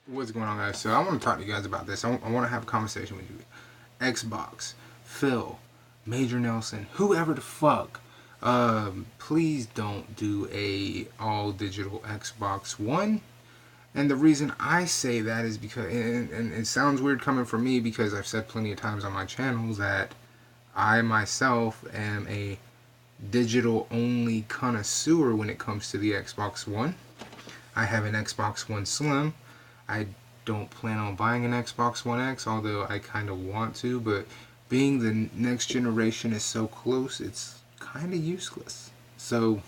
What's going on, guys? So I want to talk to you guys about this. I want to have a conversation with you. Xbox, Phil, Major Nelson, whoever the fuck. Please don't do a all digital Xbox One. And the reason I say that is because, and it sounds weird coming from me because I've said plenty of times on my channel that I myself am a digital only connoisseur when it comes to the Xbox One. I have an Xbox One Slim. I don't plan on buying an Xbox One X, although I kind of want to, but being the next generation is so close, it's kind of useless. So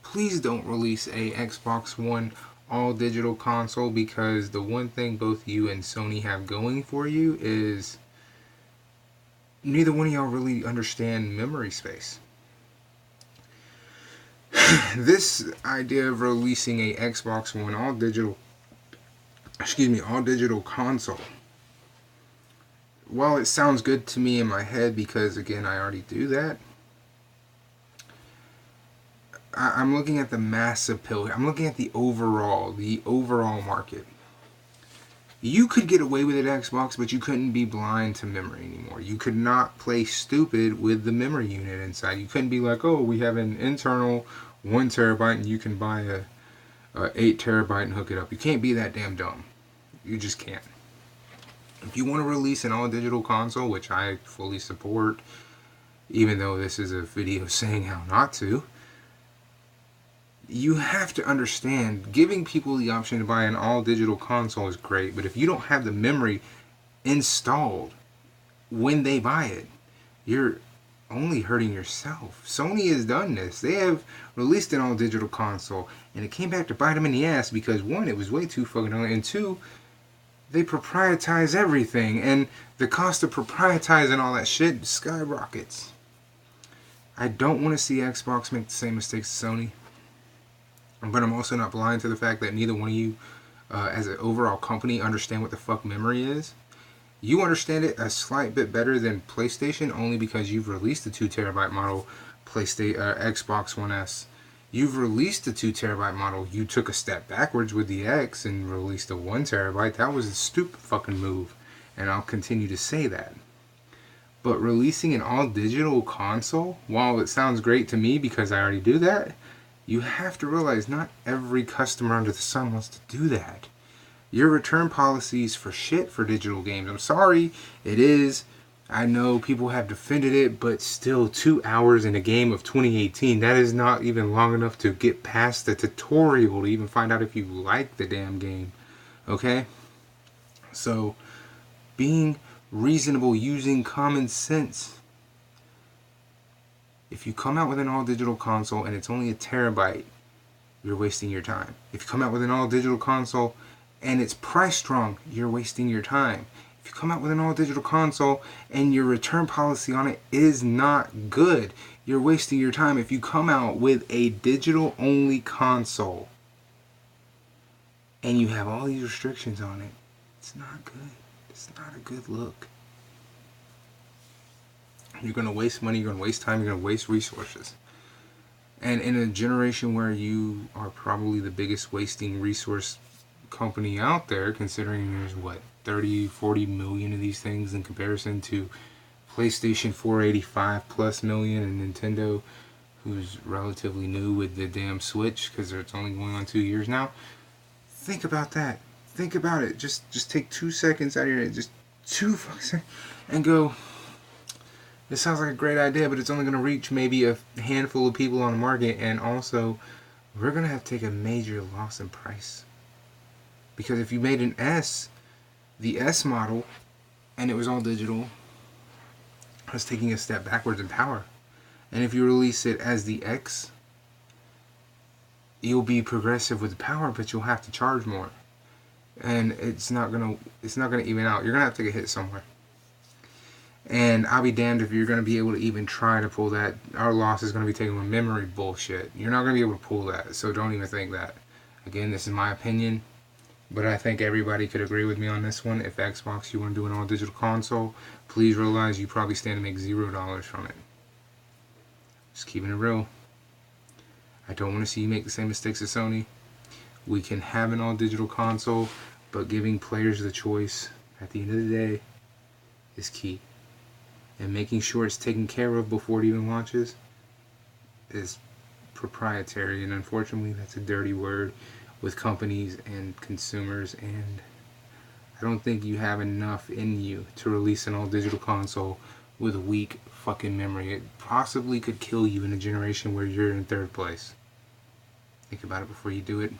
please don't release a Xbox One all digital console, because the one thing both you and Sony have going for you is neither one of y'all really understand memory space. This idea of releasing a Xbox One all digital console, while it sounds good to me in my head because again I already do that, I'm looking at the mass appeal. I'm looking at the overall market. You could get away with it, Xbox, but you couldn't be blind to memory anymore. You could not play stupid with the memory unit inside. You couldn't be like, oh, we have an internal 1 terabyte and you can buy a 8 terabyte and hook it up. You can't be that damn dumb. You just can't. If you want to release an all digital console, which I fully support, even though this is a video saying how not to, you have to understand, giving people the option to buy an all digital console is great, but if you don't have the memory installed when they buy it, you're only hurting yourself. Sony has done this. They have released an all digital console and it came back to bite them in the ass because one, it was way too fucking early, and two, they proprietize everything, and the cost of proprietizing all that shit skyrockets. I don't want to see Xbox make the same mistakes as Sony, but I'm also not blind to the fact that neither one of you, as an overall company, understand what the fuck memory is. You understand it a slight bit better than PlayStation, only because you've released the 2 terabyte model Xbox One S. You've released the 2 terabyte model. You took a step backwards with the X and released a 1 terabyte. That was a stupid fucking move, and I'll continue to say that. But releasing an all digital console, while it sounds great to me because I already do that, you have to realize not every customer under the sun wants to do that. Your return policies for shit for digital games. I'm sorry, it is. I know people have defended it, but still 2 hours in a game of 2018, that is not even long enough to get past the tutorial to even find out if you like the damn game. Okay? So, being reasonable, using common sense. If you come out with an all digital console and it's only a terabyte, you're wasting your time. If you come out with an all digital console and it's price strong, you're wasting your time. If you come out with an all digital console and your return policy on it is not good, you're wasting your time. If you come out with a digital only console and you have all these restrictions on it, it's not good. It's not a good look. You're going to waste money, you're going to waste time, you're going to waste resources. And in a generation where you are probably the biggest wasting resource company out there, considering there's what, 30, 40 million of these things in comparison to PlayStation 485 plus million and Nintendo, who's relatively new with the damn Switch because it's only going on 2 years now. Think about that. Think about it. Just take 2 seconds out of your, just 2 fucking seconds, and go, this sounds like a great idea, but it's only going to reach maybe a handful of people on the market, and also we're going to have to take a major loss in price. Because if you made an S, the S model, and it was all digital, that's taking a step backwards in power. And if you release it as the X, you'll be progressive with the power, but you'll have to charge more. And it's not gonna even out. You're gonna have to take a hit somewhere. And I'll be damned if you're going to be able to even try to pull that. Our loss is going to be taken with memory bullshit. You're not going to be able to pull that, so don't even think that. Again, this is my opinion, but I think everybody could agree with me on this one. If Xbox, you want to do an all-digital console, please realize you probably stand to make $0 from it. Just keeping it real. I don't want to see you make the same mistakes as Sony. We can have an all digital console, but giving players the choice at the end of the day is key. And making sure it's taken care of before it even launches is proprietary, and unfortunately that's a dirty word with companies and consumers, and I don't think you have enough in you to release an all digital console with weak fucking memory. It possibly could kill you in a generation where you're in third place. Think about it before you do it.